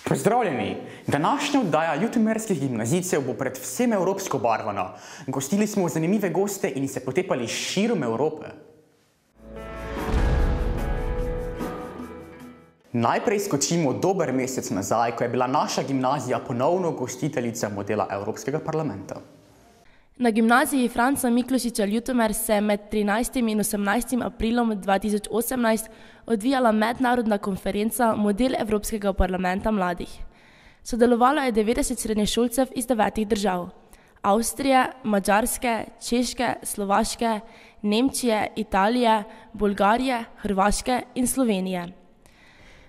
Pozdravljeni! Današnja oddaja ljutomerskih gimnazijcev bo predvsem evropsko barvana. Gostili smo zanimive goste in se potepali širom Evrope. Najprej skočimo dober mesec nazaj, ko je bila naša gimnazija ponovno gostiteljica modela Evropskega parlamenta. Na gimnaziji Franca Miklošiča Ljutomer se je med 13. in 18. aprilom 2018 odvijala mednarodna konferenca Model Evropskega parlamenta mladih. Sodelovalo je 90 srednješolcev iz 9 držav: Avstrije, Madžarske, Češke, Slovaške, Nemčije, Italije, Bolgarije, Hrvaške in Slovenije.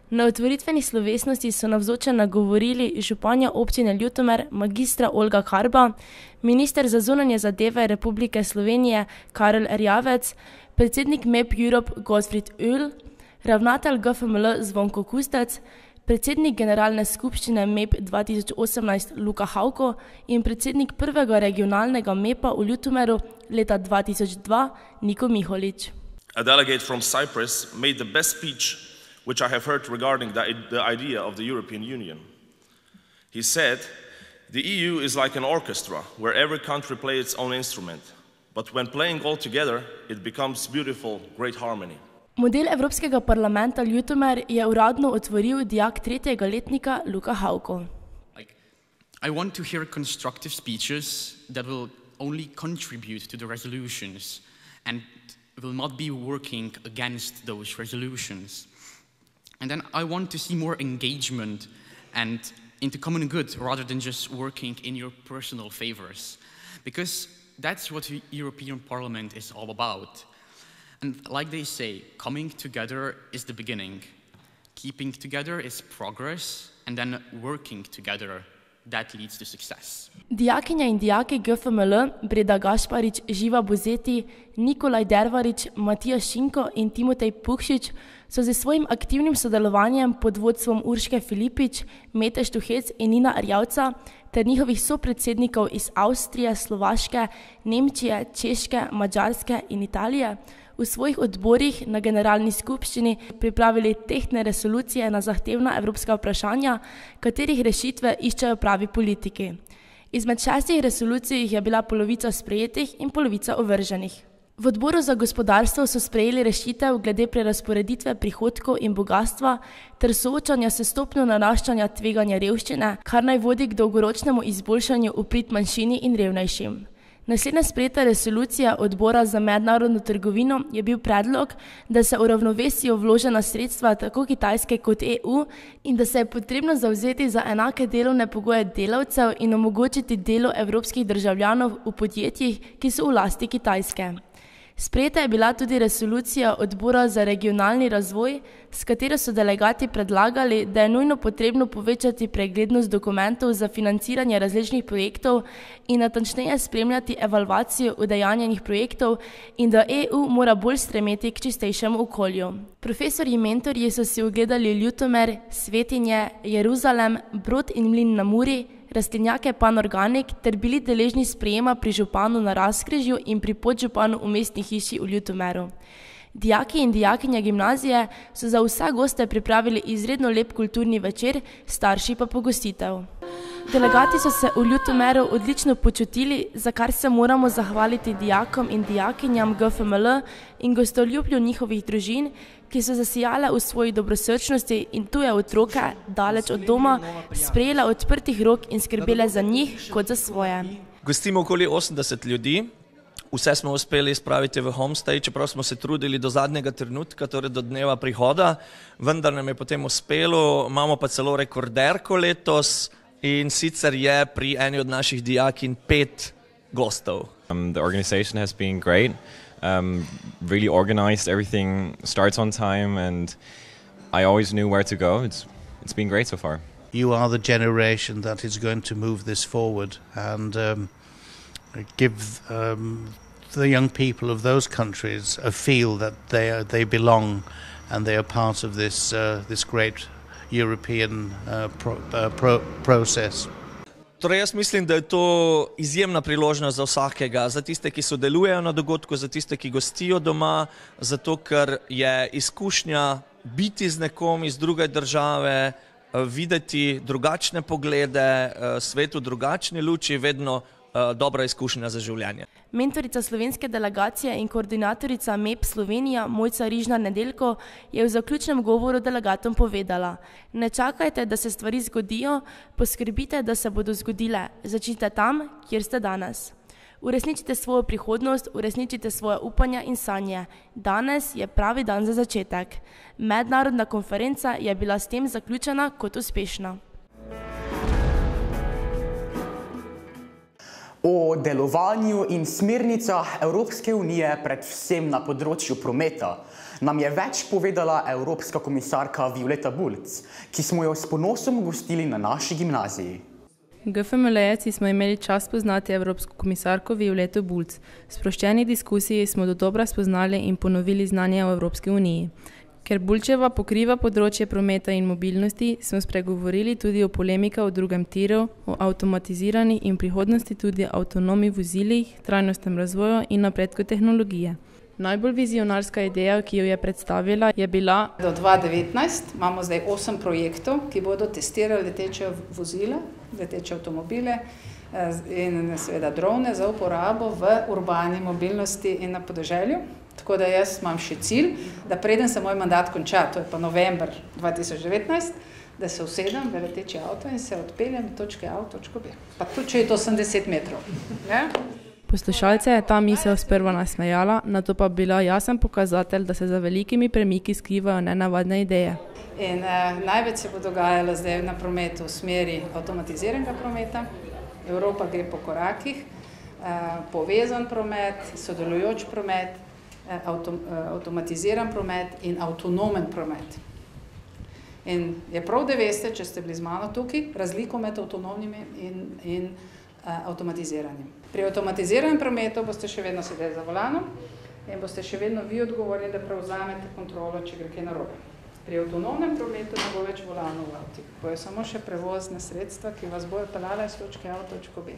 Na otvoritveni slovesnosti so navzoče nagovorili županja občine Ljutomer magistra Olga Karba, minister za zunanje zadeve Republike Slovenije Karel Erjavec, predsednik MEP Europe Gottfried Öl, ravnatelj GFML Zvonko Kustec, predsednik generalne skupščine MEP 2018 Luka Hauko in predsednik prvega regionalnega MEP-a v Ljutomeru leta 2002 Niko Miholič. A delegate from Cyprus made the best speech which I have heard regarding the idea of the European Union. He said, "The EU is like an orchestra where every country plays its own instrument, but when playing all together, it becomes beautiful, great harmony." Model Evropskega parlamenta Ljutomer je uradno otvoril dijak 3. letnika Luka Hauko. I want to hear constructive speeches that will only contribute to the resolutions and will not be working against those resolutions. And then I want to see more engagement and into common good rather than just working in your personal favors. Because that's what the European Parliament is all about. And like they say, coming together is the beginning. Keeping together is progress, and then working together, that leads to success. Dijakinja in dijaki GFML, Breda Gašparič, Živa Buzeti, Nikolaj Dervarič, Matija Šinko in Timotej Pukšič so z svojim aktivnim sodelovanjem pod vodstvom Urške Filipič, Mete Štuhec in Nina Erjavca ter njihovih sopredsednikov iz Avstrije, Slovaške, Nemčije, Češke, Madžarske in Italije v svojih odborih na generalni skupščini pripravili tehtne resolucije na zahtevna evropska vprašanja, katerih rešitve iščejo pravi politiki. Izmed 6 resolucij jih je bila polovica sprejetih in polovica ovrženih. V odboru za gospodarstvo so sprejeli rešitev glede prerazporeditve prihodkov in bogatstva ter soočanja s stopnjo naraščanja tveganja revščine, kar naj vodi k dolgoročnemu izboljšanju v prid manjšini in revnejšim. Naslednja sprejeta resolucija odbora za mednarodno trgovino je bil predlog, da se uravnovesijo vložena sredstva tako Kitajske kot EU in da se je potrebno zavzeti za enake delovne pogoje delavcev in omogočiti delo evropskih državljanov v podjetjih, ki so v lasti Kitajske. Sprejeta je bila tudi resolucija odbora za regionalni razvoj, s katero so delegati predlagali, da je nujno potrebno povečati preglednost dokumentov za financiranje različnih projektov in natančneje spremljati evalvacijo udejanjenih projektov in da EU mora bolj stremeti k čistejšemu okolju. Profesorji in mentorji so si ogledali Ljutomer, Svetinje, Jeruzalem, Brod in Mlin na Muri, rastlinjake Panorganik ter bili deležni sprejema pri županu na Razkrižju in pri podžupanu v mestni hiši v Ljutomeru. Dijaki in dijakinja gimnazije so za vse goste pripravili izredno lep kulturni večer, starši pa pogostitev. Delegati so se v Ljutomeru odlično počutili, za kar se moramo zahvaliti dijakom in dijakinjam GFML in gostoljublju njihovih družin, ki so zasijale v svoji dobrosrčnosti in tuje otroke, daleč od doma, sprejele odprtih rok in skrbele za njih kot za svoje. Gostimo okoli 80 ljudi, vse smo uspeli spraviti v homestay, čeprav smo se trudili do zadnjega trenutka, torej do dneva prihoda, vendar nam je potem uspelo, imamo pa celo rekorderko letos in sicer je pri eni od naših dijakin 5 gostov. The organization has been great. Really organized, everything starts on time and I always knew where to go. It's been great so far. You are the generation that is going to move this forward and give the young people of those countries a feel that they belong and they are part of this great European process. Torej jaz mislim, da je to izjemna priložnost za vsakega, za tiste, ki sodelujejo na dogodku, za tiste, ki gostijo doma, zato ker je izkušnja biti z nekom iz druge države videti drugačne poglede, svet v drugačni luči, vedno dobra izkušnja za življenje. Mentorica slovenske delegacije in koordinatorica MEP Slovenija Mojca Rižnar Nedeljko je v zaključnem govoru delegatom povedala: ne čakajte, da se stvari zgodijo, poskrbite, da se bodo zgodile. Začnite tam, kjer ste danes. Uresničite svojo prihodnost, uresničite svoje upanja in sanje. Danes je pravi dan za začetek. Mednarodna konferenca je bila s tem zaključena kot uspešna. O delovanju in smernicah Evropske unije, predvsem na področju prometa, nam je več povedala evropska komisarka Violeta Bulc, ki smo jo s ponosom gostili na naši gimnaziji. GFML-jeci smo imeli čast spoznati evropsko komisarko Violeto Bulc. V sproščeni diskusiji smo dodobra spoznali in ponovili znanje o Evropski uniji. Ker Bulčeva pokriva področje prometa in mobilnosti, smo spregovorili tudi o polemika o drugem tiru, o avtomatizirani in prihodnosti tudi avtonomnih vozilih, trajnostnem razvoju in napredku tehnologije. Najbolj vizionarska ideja, ki jo je predstavila, je bila: do 2019 imamo zdaj 8 projektov, ki bodo testirali leteče vozila, leteče avtomobile in seveda drone za uporabo v urbani mobilnosti in na podeželju. Tako da jaz imam še cilj, da preden se moj mandat konča, to je pa november 2019, da se usedem v leteči avto in se odpeljem do točke A v točko B. Pa tudi, če je to 80 metrov. Ja? Poslušalce je ta misel sprva nasmejala, nato pa bila jasen pokazatelj, da se za velikimi premiki skrivajo nenavadne ideje. In največ se bo dogajalo zdaj na prometu v smeri avtomatiziranega prometa. Evropa gre po korakih, povezan promet, sodelujoč promet, avtomatiziran promet in avtonomen promet. In je prav, da veste, če ste bili z mano tukaj, razliko med avtonomnimi in avtomatiziranim. Pri avtomatiziranem prometu boste še vedno sedeli za volanom in boste še vedno vi odgovorni, da prevzamete kontrolo, če gre kaj narobe. Pri avtonomnem prometu ne bo več volanov v avti, bojo samo še prevozne sredstva, ki vas bojo peljala iz točke A v točko B.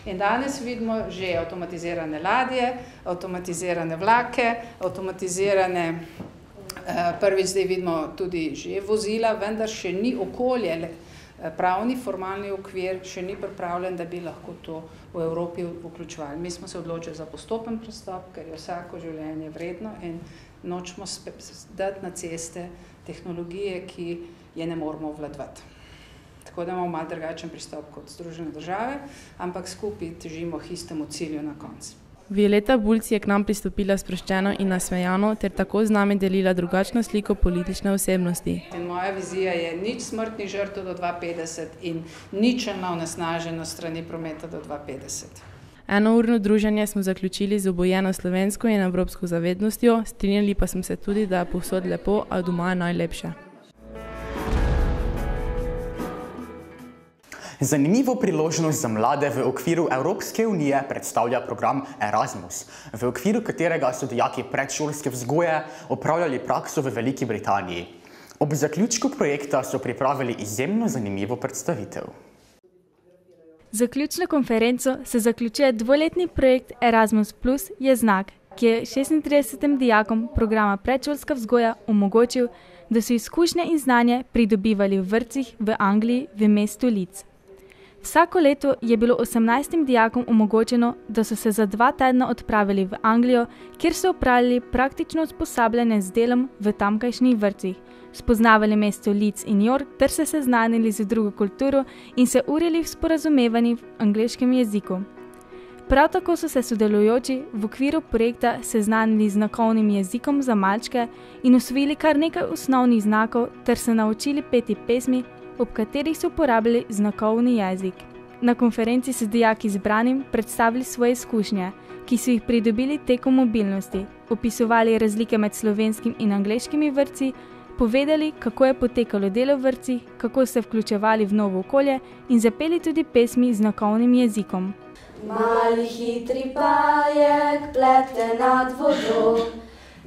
In danes vidimo že avtomatizirane ladje, avtomatizirane vlake, avtomatizirane, prvič zdaj vidimo tudi že vozila, vendar še ni okolje, pravni, formalni okvir še ni pripravljen, da bi lahko to v Evropi vključevali. Mi smo se odločili za postopen pristop, ker je vsako življenje vredno in nočemo dati na ceste tehnologije, ki je ne moramo obvladovati. Tako da imamo malo drugačen pristop kot Združene države, ampak skupaj težimo k istemu cilju na koncu. Violeta Bulc je k nam pristopila sproščeno in nasmejano ter tako z nami delila drugačno sliko politične osebnosti. In moja vizija je nič smrtnih žrtev do 2050 in ničelna onesnaženost strani prometa do 2050. Enourno druženje smo zaključili z obojeno slovensko in evropsko zavednostjo, strinjali pa smo se tudi, da je povsod lepo, a doma je najlepše. Zanimivo priložnost za mlade v okviru Evropske unije predstavlja program Erasmus, v okviru katerega so dijaki predšolske vzgoje opravljali prakso v Veliki Britaniji. Ob zaključku projekta so pripravili izjemno zanimivo predstavitev. Zaključno konferenco se zaključuje dvoletni projekt Erasmus Plus je znak, ki je 36 dijakom programa predšolska vzgoja omogočil, da so izkušnje in znanje pridobivali v vrtcih v Angliji v mestu Leeds. Vsako leto je bilo 18 dijakom omogočeno, da so se za 2 tedna odpravili v Anglijo, kjer so opravili praktično usposabljanje z delom v tamkajšnjih vrtcih, spoznavali mesto Leeds in York ter se seznanili z drugo kulturo in se urili v sporazumevanju v angleškem jeziku. Prav tako so se sodelujoči v okviru projekta seznanili z znakovnim jezikom za malčke in osvojili kar nekaj osnovnih znakov ter se naučili peti pesmi, ob katerih so uporabljali znakovni jezik. Na konferenci so dijaki zbranim predstavili svoje izkušnje, ki so jih pridobili tekom mobilnosti, opisovali razlike med slovenskim in angleškimi vrtci, povedali, kako je potekalo delo v vrtcih, kako se vključevali v novo okolje in zapeli tudi pesmi z znakovnim jezikom. Mali hitri pajek plete nad vodo,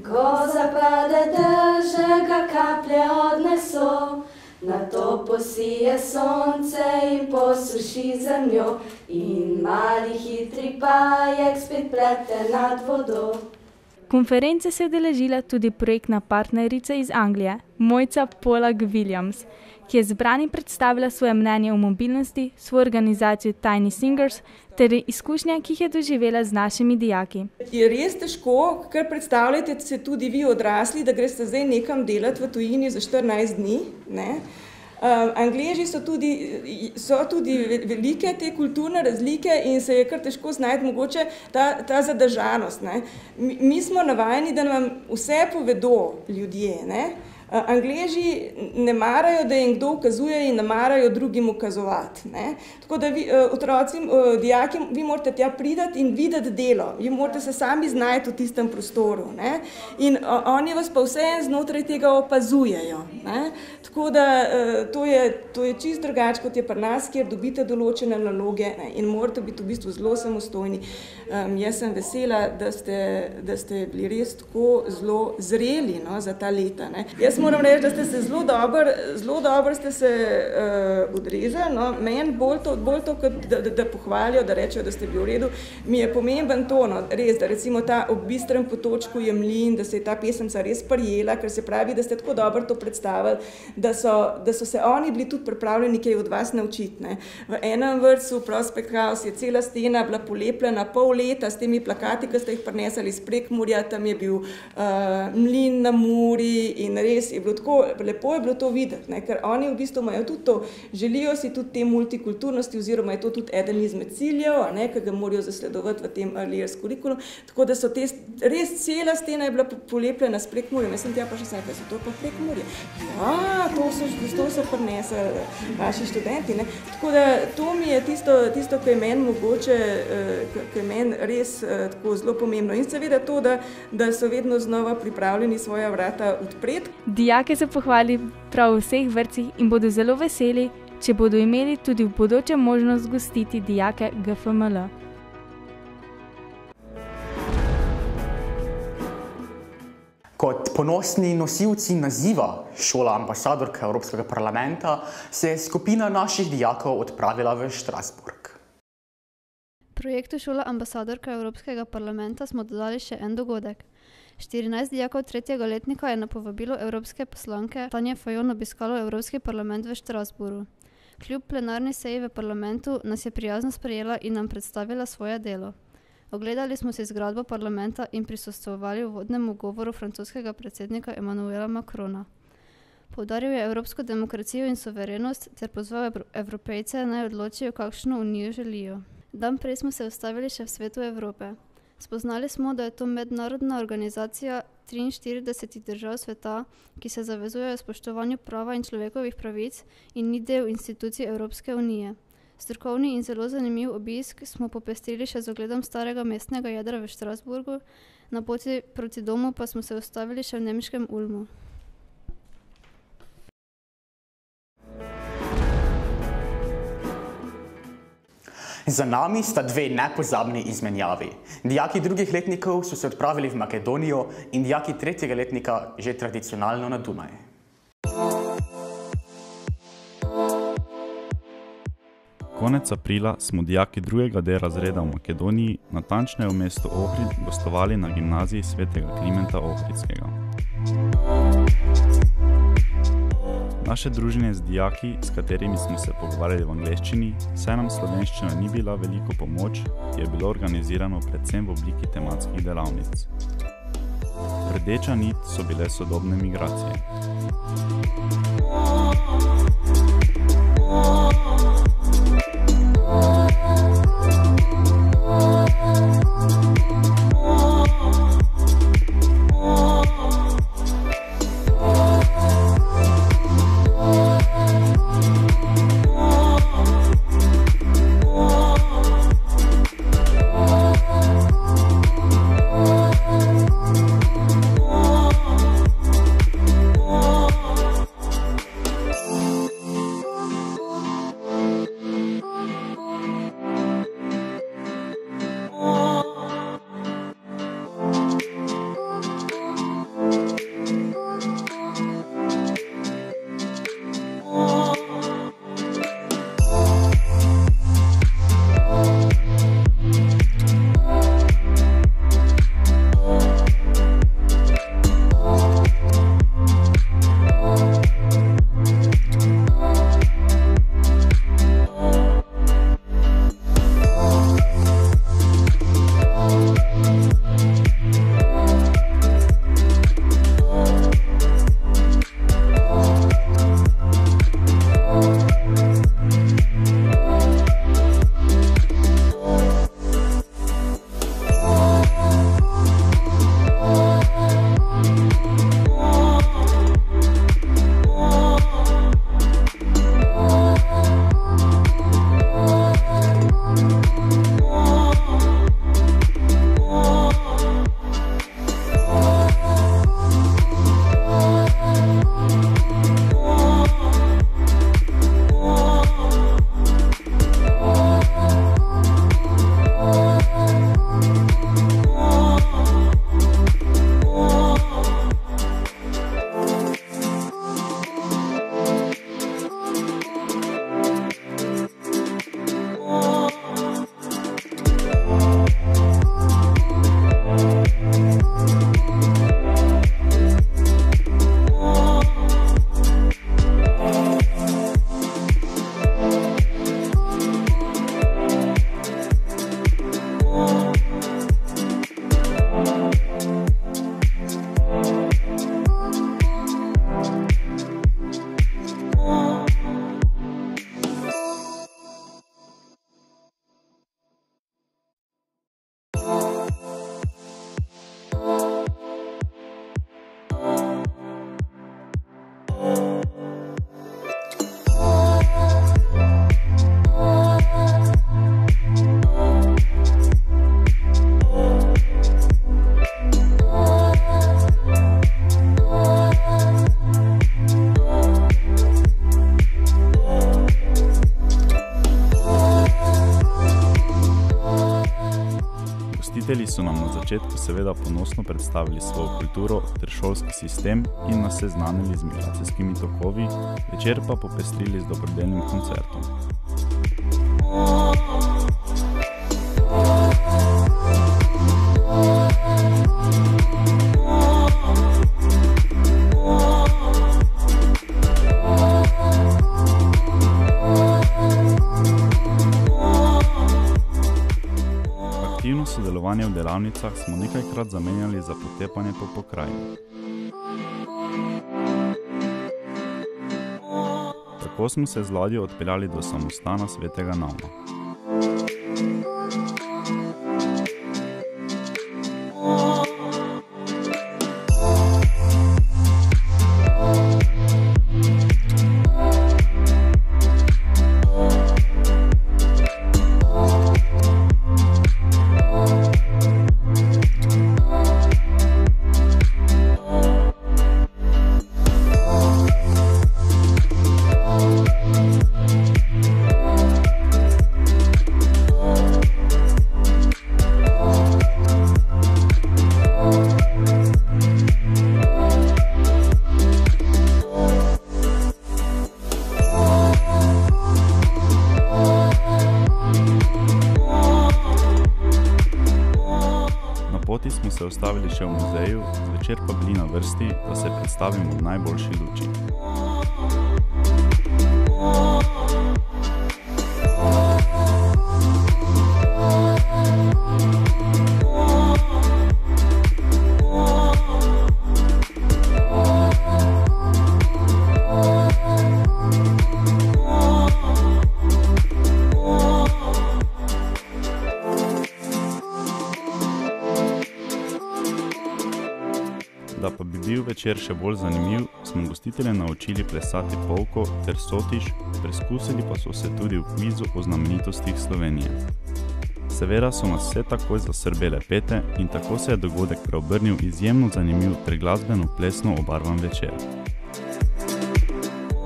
ko zapade dež, ga kaplje odneso. Nato posije sonce in posuši zemljo in mali hitri pajek spet plete nad vodo. Konference se je udeležila tudi projektna partnerica iz Anglije, Mojca Polak-Williams, ki je zbranim predstavila svoje mnenje o mobilnosti, svojo organizacijo Tiny Singers ter izkušnje, ki jih je doživela z našimi dijaki. Je res težko, ker predstavljate se tudi vi odrasli, da greste zdaj nekam delati v tujini za 14 dni, ne? Angleži so tudi velike te kulturne razlike in se je kar težko znajti mogoče ta zadržanost. Ne? Mi smo navajeni, da nam vse povedo ljudje. Ne? Angleži ne marajo, da jim kdo ukazuje in ne marajo drugim ukazovati. Ne? Tako da vi, otroci, dijaki, vi morate tja priti in videti delo. Vi morate se sami znajti v tistem prostoru. Ne? In oni vas pa vseeno znotraj tega opazujejo. Ne? Tako da to je čist drugače, kot je pri nas, kjer dobite določene naloge, ne? In morate biti v bistvu zelo samostojni. Jaz sem vesela, da ste bili res tako zelo zreli, no, za ta leta. Ne? Jaz moram reči, da ste se zelo dobro ste se odrezali. No? Meni bolj to, da pohvalijo, da rečejo, da ste bili v redu, mi je pomemben to, no? Res, da recimo ta ob bistrem potočku je mlin, da se je ta pesemca res prijela, ker se pravi, da ste tako dobro to predstavili, da so se oni bili tudi pripravljeni kaj od vas naučiti. Ne? V enem vrtcu, Prospect House, je cela stena bila polepljena pol leta s temi plakati, ki ste jih prinesali iz Prekmurja, tam je bil mlin na Muri in res je bilo tako, lepo je bilo to videti, ne? Ker oni v bistvu imajo tudi to, želijo si tudi te multikulturnosti oziroma je to tudi eden izmed ciljev, ne? Ki ga morajo zasledovati v tem early years kurikulum, tako da so res cela stena je bila polepljena s Prekmurjem. Jaz sem tja pa še kaj so to pa Prekmurje. Ja, to so prinesli vaši študenti. Ne? Tako da to mi je tisto, ki je meni mogoče, ki je meni res tako zelo pomembno. In seveda to, da so vedno znova pripravljeni svoja vrata odpreti. Dijake so pohvalili prav v vseh vrtcih in bodo zelo veseli, če bodo imeli tudi v bodoče možnost gostiti dijake GFML. Kot ponosni nosilci naziva šola ambasadorka Evropskega parlamenta se je skupina naših dijakov odpravila v Strasbourg. Projektu šola ambasadorka Evropskega parlamenta smo dodali še en dogodek. 14 dijakov 3. letnika je na povabilo evropske poslanke Tanje Fajon obiskalo Evropski parlament v Strasbourgu. Kljub plenarni seji v parlamentu nas je prijazno sprejela in nam predstavila svoje delo. Ogledali smo si zgradbo parlamenta in prisostvovali v uvodnemu govoru francoskega predsednika Emmanuela Macrona. Poudaril je evropsko demokracijo in suverenost ter pozval Evropejce naj odločijo, kakšno unijo želijo. Dan prej smo se ustavili še v Svetu Evrope. Spoznali smo, da je to mednarodna organizacija 43 držav sveta, ki se zavezujejo spoštovanju prava in človekovih pravic in ni del institucij Evropske unije. Strokovni in zelo zanimiv obisk smo popestrili še z ogledom starega mestnega jedra v Strasbourgu, na poti proti domu pa smo se ustavili še v nemškem Ulmu. Za nami sta dve nepozabni izmenjavi. Dijaki drugih letnikov so se odpravili v Makedonijo in dijaki 3. letnika že tradicionalno na Dunaj. Konec aprila smo dijaki 2. D razreda v Makedoniji, natančneje v mestu Ohrid, gostovali na gimnaziji svetega Klimenta Ohridskega. Naše druženje z dijaki, s katerimi smo se pogovarjali v angleščini, saj nam slovenščina ni bila veliko pomoč, je bilo organizirano predvsem v obliki tematskih delavnic. Rdeča nit so bile sodobne migracije. Učitelji so nam na začetku seveda ponosno predstavili svojo kulturo ter šolski sistem in nas seznanili z migracijskimi tokovi, večer pa popestrili z dobrodelnim koncertom. Aktivno sodelovanje v delavnicah smo nekajkrat zamenjali za potepanje po pokrajini. Tako smo se z ladjo odpeljali do samostana Svetega Nauma. Poti smo se ustavili še v muzeju, zvečer pa bili na vrsti, da se predstavimo v najboljši luči. Da pa bi bil večer še bolj zanimiv, smo gostitelje naučili plesati polko ter sotiš, preskusili pa so se tudi v kvizu o znamenitostih Slovenije. Seveda so nas vse takoj zasrbele pete in tako se je dogodek preobrnil izjemno zanimiv ter glasbeno plesno obarvan večer.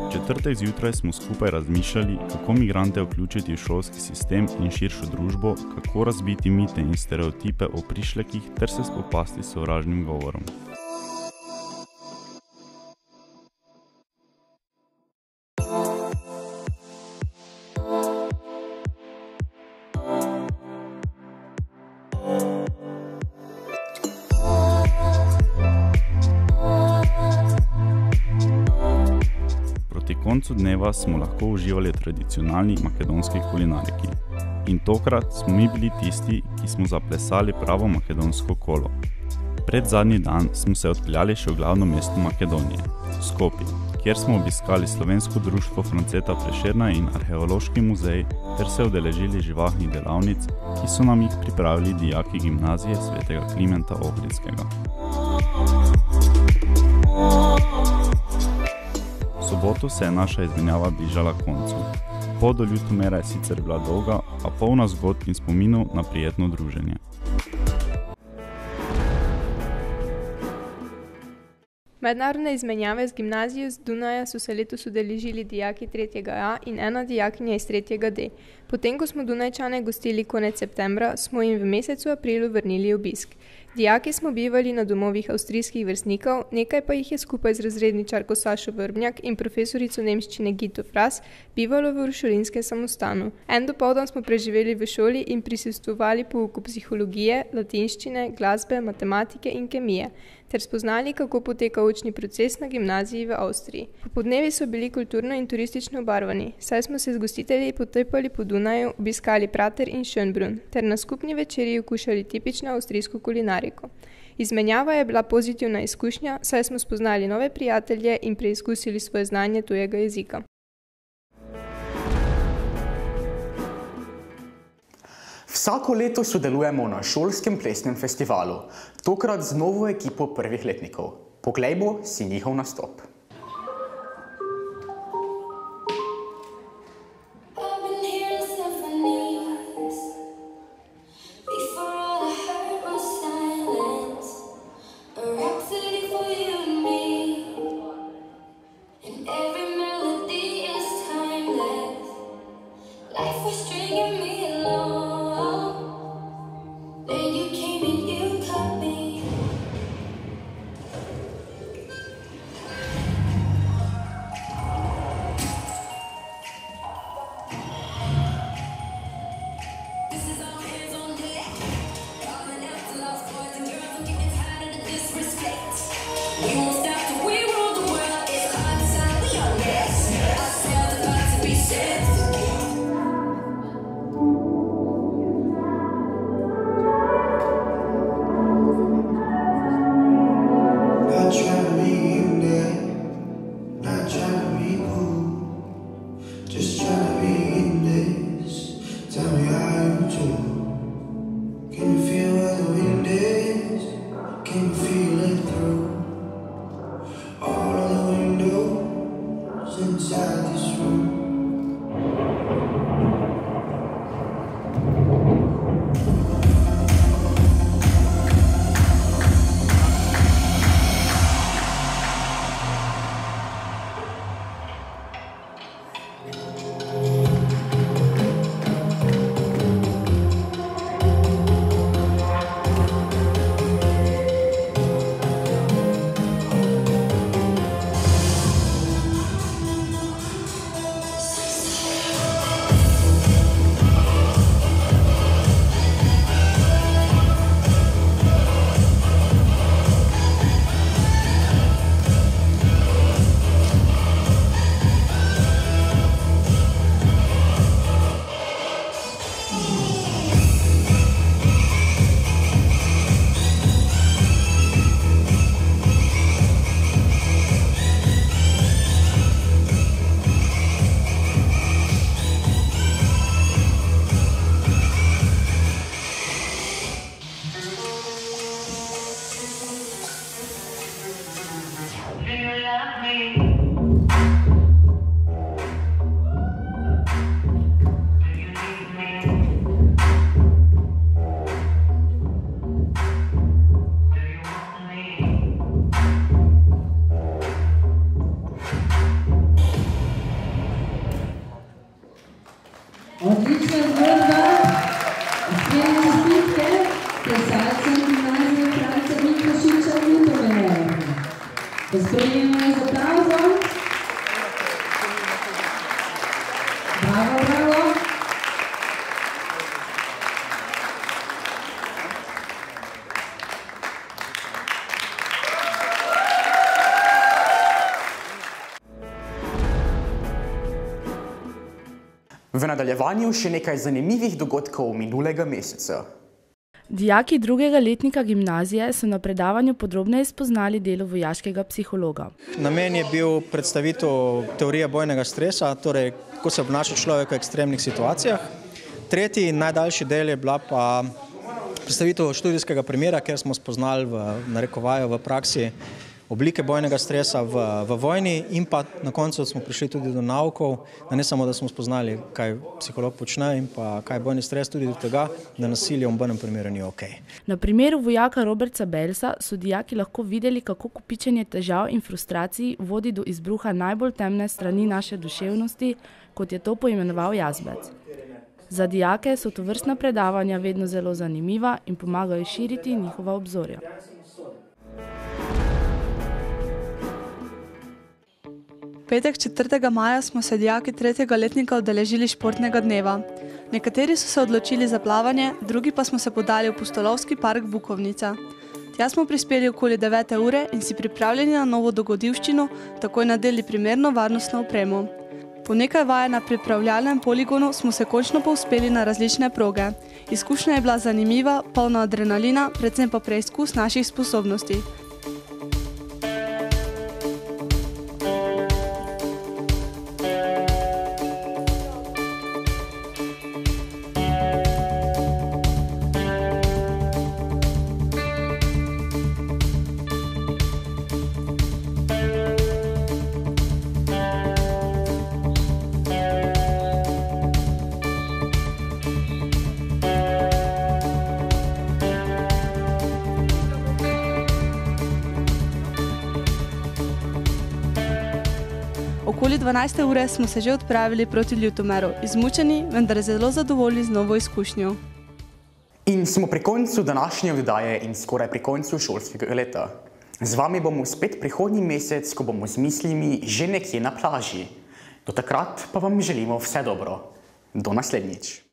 V četrtek zjutraj smo skupaj razmišljali, kako migrante vključiti v šolski sistem in širšo družbo, kako razbiti mite in stereotipe o prišlekih ter se spopasti s sovražnim govorom. Proti koncu dneva smo lahko uživali tradicionalni makedonski kulinariki. In tokrat smo mi bili tisti, ki smo zaplesali pravo makedonsko kolo. Pred zadnji dan smo se odpeljali še v glavno mesto Makedonije, Skopje, kjer smo obiskali slovensko društvo Franceta Prešerna in arheološki muzej ter se udeležili živahnih delavnic, ki so nam jih pripravili dijaki gimnazije Svetega Klimenta Ohridskega. V soboto se je naša izmenjava bližala koncu. Pot do Ljutomera je sicer bila dolga, a polna zgodb in spominov na prijetno druženje. Mednarodne izmenjave z gimnazijo z Dunaja so se letos udeležili dijaki 3. A in ena dijakinja iz 3. D. Potem, ko smo Dunajčane gostili konec septembra, smo jim v mesecu aprilu vrnili obisk. Dijaki smo bivali na domovih avstrijskih vrstnikov, nekaj pa jih je skupaj z razredničarko Sašo Vrbnjak in profesorico nemščine Gito Fras bivalo v uršulinskem samostanu. En dopoldan smo preživeli v šoli in prisostvovali pouku psihologije, latinščine, glasbe, matematike in kemije, ter spoznali, kako poteka učni proces na gimnaziji v Avstriji. Popodnevi so bili kulturno in turistično obarvani, saj smo se z gostitelji potepali po Dunaju, obiskali Prater in Schönbrunn, ter na skupni večerji okušali tipično avstrijsko kulinariko. Izmenjava je bila pozitivna izkušnja, saj smo spoznali nove prijatelje in preizkusili svoje znanje tujega jezika. Vsako leto sodelujemo na šolskem plesnem festivalu, tokrat z novo ekipo prvih letnikov. Poglejmo si njihov nastop. Then you came inside this room. Odlična zgodba, iskrene čestitke, plesalcem gimnazije Franca Miklošiča v Ljutomeru. Pospremimo jih z aplavzom. Bravo, bravo. V nadaljevanju še nekaj zanimivih dogodkov minulega meseca. Dijaki drugega letnika gimnazije so na predavanju podrobneje spoznali delo vojaškega psihologa. Namen je bil predstavitev teorije bojnega stresa, torej kako se obnaša človek v ekstremnih situacijah. Tretji in najdaljši del je bila pa predstavitev študijskega primera, kjer smo spoznali v narekovaju v praksi oblike bojnega stresa v vojni in pa na koncu smo prišli tudi do naukov, da ne samo, da smo spoznali, kaj psiholog počne in pa kaj je bojni stres, tudi do tega, da nasilje v nobenem primeru ni okej. Na primeru vojaka Roberta Belsa so dijaki lahko videli, kako kopičenje težav in frustracij vodi do izbruha najbolj temne strani naše duševnosti, kot je to poimenoval Jazbec. Za dijake so tovrstna predavanja vedno zelo zanimiva in pomagajo širiti njihova obzorja. Petek 4. maja smo se dijaki 3. letnika udeležili športnega dneva. Nekateri so se odločili za plavanje, drugi pa smo se podali v Pustolovski park Bukovnica. Tja smo prispeli okoli 9. ure in si pripravljeni na novo dogodivščino takoj nadeli primerno varnostno opremo. Po nekaj vaj na pripravljalnem poligonu smo se končno povzpeli na različne proge. Izkušnja je bila zanimiva, polna adrenalina, predvsem pa preizkus naših sposobnosti. Okoli 12. ure smo se že odpravili proti Ljutomeru, izmučeni, vendar zelo zadovoljni z novo izkušnjo. In smo pri koncu današnje oddaje in skoraj pri koncu šolskega leta. Z vami bomo spet prihodnji mesec, ko bomo z mislimi že nekje na plaži. Do takrat pa vam želimo vse dobro. Do naslednjič.